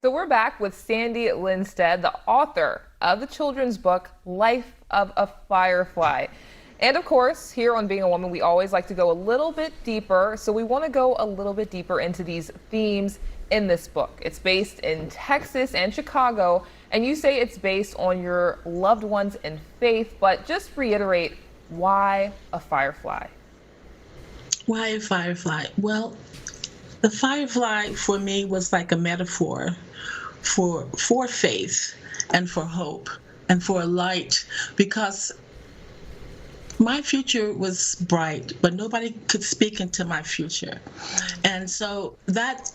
So we're back with Sandy Lindstedt, the author of the children's book, Life of a Firefly. And of course, here on Being a Woman, we always like to go a little bit deeper. So we want to go a little bit deeper into these themes in this book. It's based in Texas and Chicago, and you say it's based on your loved ones in faith, but just reiterate, why a firefly? Why a firefly? Well, the firefly for me was like a metaphor for faith and for hope and for a light, because my future was bright, but nobody could speak into my future. And so that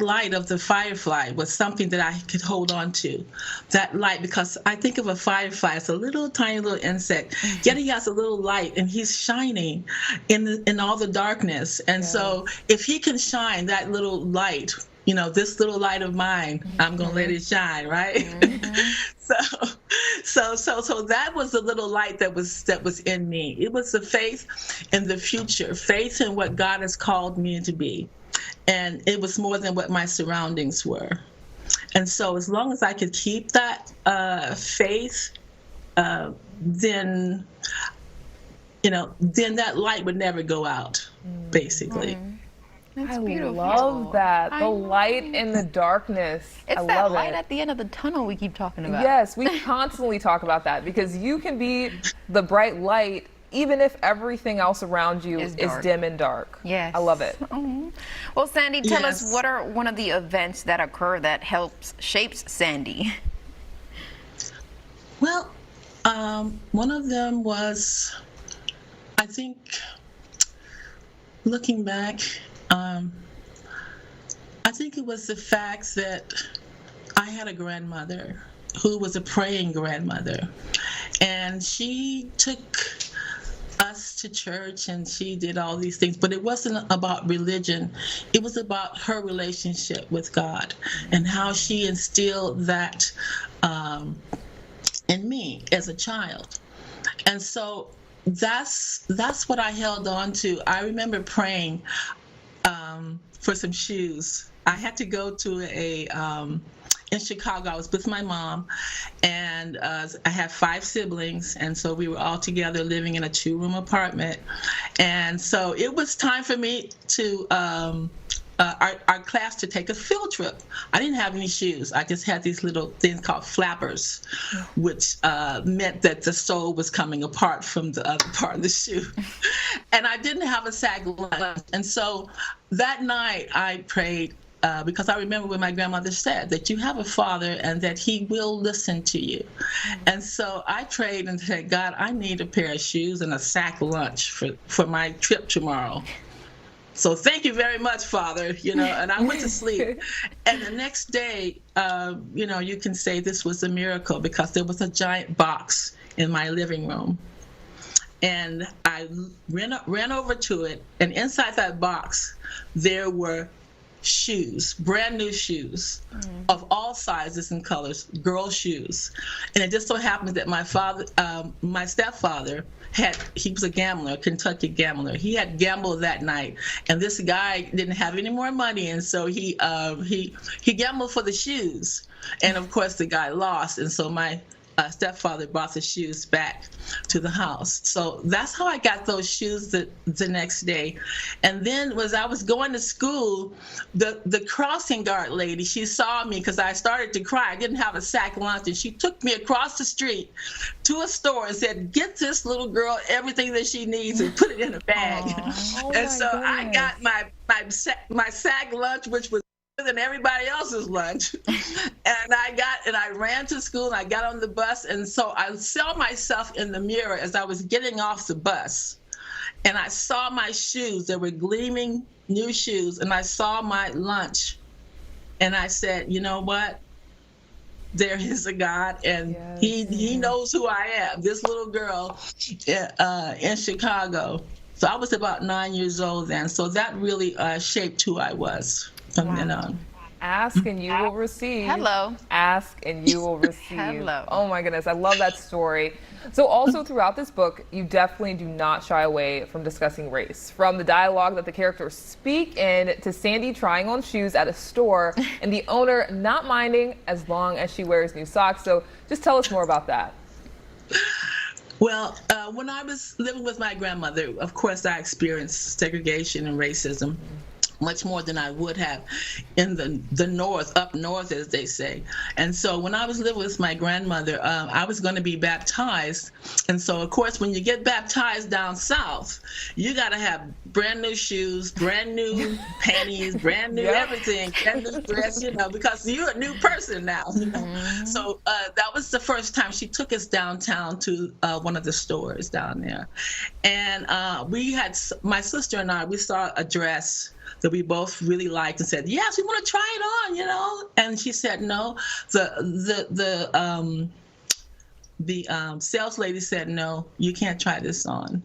light of the firefly was something that I could hold on to, that light, because I think of a firefly as a little tiny little insect, yet he has a little light and he's shining in all the darkness. And so if he can shine that little light, this little light of mine, I'm going to let it shine, right? So that was the little light that was in me. It was the faith in the future, faith in what God has called me to be. And it was more than what my surroundings were. And so as long as I could keep that faith, then that light would never go out, basically. That's beautiful. I love that. The light in the darkness. It's I that love light it. at the end of the tunnel we keep talking about. Yes, we constantly talk about that, because you can be the bright light even if everything else around you is dim and dark. Yes. I love it. Well, Sandy, tell us, what are one of the events that occur that shapes Sandy? Well, one of them was, I think, looking back, I think it was the fact that I had a grandmother who was a praying grandmother, and she took us to church and she did all these things, but it wasn't about religion. It was about her relationship with God and how she instilled that in me as a child. And so that's what I held on to. I remember praying for some shoes. I had to go to in Chicago. I was with my mom, and I have 5 siblings, and so we were all together living in a 2-room apartment. And so it was time for me to our class to take a field trip. I didn't have any shoes. I just had these little things called flappers, which meant that the sole was coming apart from the other part of the shoe. And I didn't have a sag lunch. And so that night I prayed, because I remember when my grandmother said that you have a father and that he will listen to you. And so I prayed and said, God, I need a pair of shoes and a sack lunch for my trip tomorrow. So thank you very much, Father, and I went to sleep. And the next day, you can say this was a miracle, because there was a giant box in my living room. And I ran over to it, and inside that box, there were shoes, brand new shoes of all sizes and colors, girl shoes. And it just so happened that my stepfather he was a gambler, a Kentucky gambler. He had gambled that night, and this guy didn't have any more money, and so he gambled for the shoes. And of course the guy lost, and so my stepfather brought the shoes back to the house. So that's how I got those shoes the next day. And then as I was going to school, the crossing guard lady, she saw me because I started to cry. I didn't have a sack lunch, and she took me across the street to a store and said, get this little girl everything that she needs and put it in a bag. And so I got my sack lunch, which was than everybody else's lunch. And I ran to school, and I got on the bus, and so I saw myself in the mirror as I was getting off the bus, and I saw my shoes. They were gleaming new shoes, and I saw my lunch, and I said, you know what? There is a God, and he knows who I am, this little girl in Chicago. So I was about 9 years old then, so that really shaped who I was from then on. Ask and you will receive. Hello. Ask and you will receive. Hello. Oh my goodness, I love that story. So also throughout this book, you definitely do not shy away from discussing race. From the dialogue that the characters speak in to Sandy trying on shoes at a store and the owner not minding as long as she wears new socks. So just tell us more about that. Well, when I was living with my grandmother, of course, I experienced segregation and racism much more than I would have in the north, up north, as they say. And so when I was living with my grandmother, I was going to be baptized. And so, of course, when you get baptized down south, you got to have brand new shoes, brand new panties, brand new everything, brand new dress, because you're a new person now. So that was the first time she took us downtown to one of the stores down there. And we had, my sister and I, we saw a dress that we both really liked and said, yes, we want to try it on, And she said, no. The sales lady said, no, you can't try this on.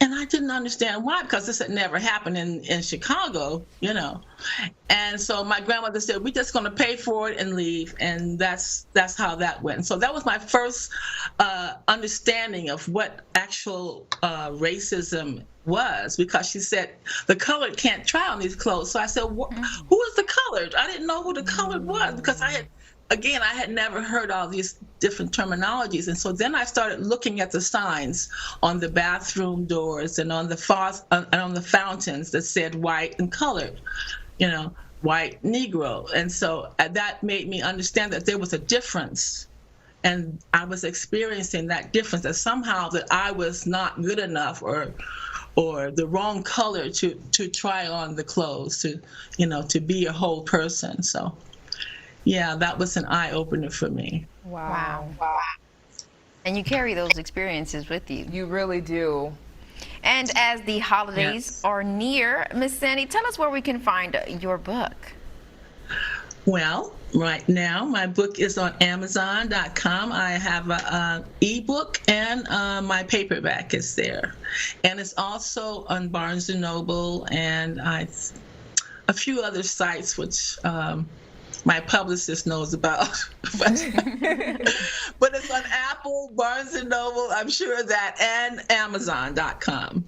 And I didn't understand why, because this had never happened in Chicago, And so my grandmother said, we're just going to pay for it and leave. And that's how that went. So that was my first understanding of what actual racism was, because she said the colored can't try on these clothes. So I said, who is the colored? I didn't know who the colored was, because I had never heard all these different terminologies. And so then I started looking at the signs on the bathroom doors and on the fountains that said white and colored, white, Negro. And so that made me understand that there was a difference. And I was experiencing that difference, that somehow that I was not good enough or the wrong color to try on the clothes, to be a whole person. So yeah, that was an eye-opener for me. Wow. And you carry those experiences with you. You really do. And as the holidays are near, Miss Sandy, tell us where we can find your book. Well, right now my book is on Amazon.com. I have an ebook and my paperback is there. And it's also on Barnes & Noble and a few other sites which my publicist knows about. But it's on Apple, Barnes & Noble, I'm sure that, and Amazon.com.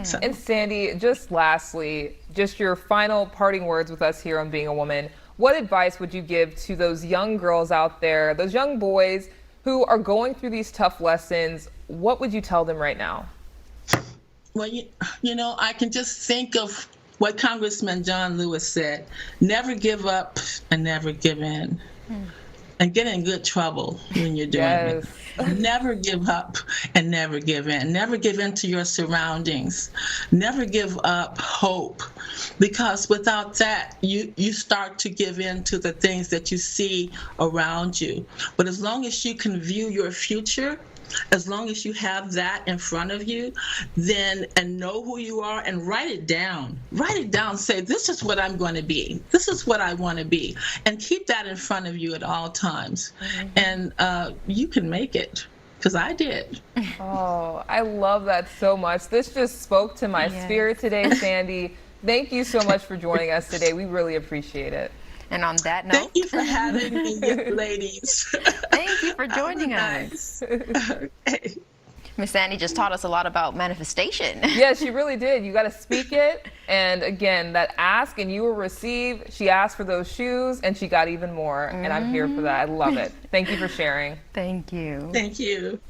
So. And Sandy, just lastly, just your final parting words with us here on Being a Woman. What advice would you give to those young girls out there, those young boys who are going through these tough lessons? What would you tell them right now? Well, I can just think of what Congressman John Lewis said: never give up and never give in. And get in good trouble when you're doing it. Never give up and never give in. Never give in to your surroundings. Never give up hope, because without that, you start to give in to the things that you see around you. But as long as you can view your future, as long as you have that in front of you, and know who you are and write it down, say, this is what I'm going to be. This is what I want to be. And keep that in front of you at all times. And you can make it, because I did. Oh, I love that so much. This just spoke to my spirit today, Sandy. Thank you so much for joining us today. We really appreciate it. And on that note, thank you for having me, ladies. Thank you for joining us. Okay. Miss Sandy just taught us a lot about manifestation. Yeah, she really did. You got to speak it. And again, that ask and you will receive. She asked for those shoes and she got even more. And I'm here for that. I love it. Thank you for sharing. Thank you. Thank you.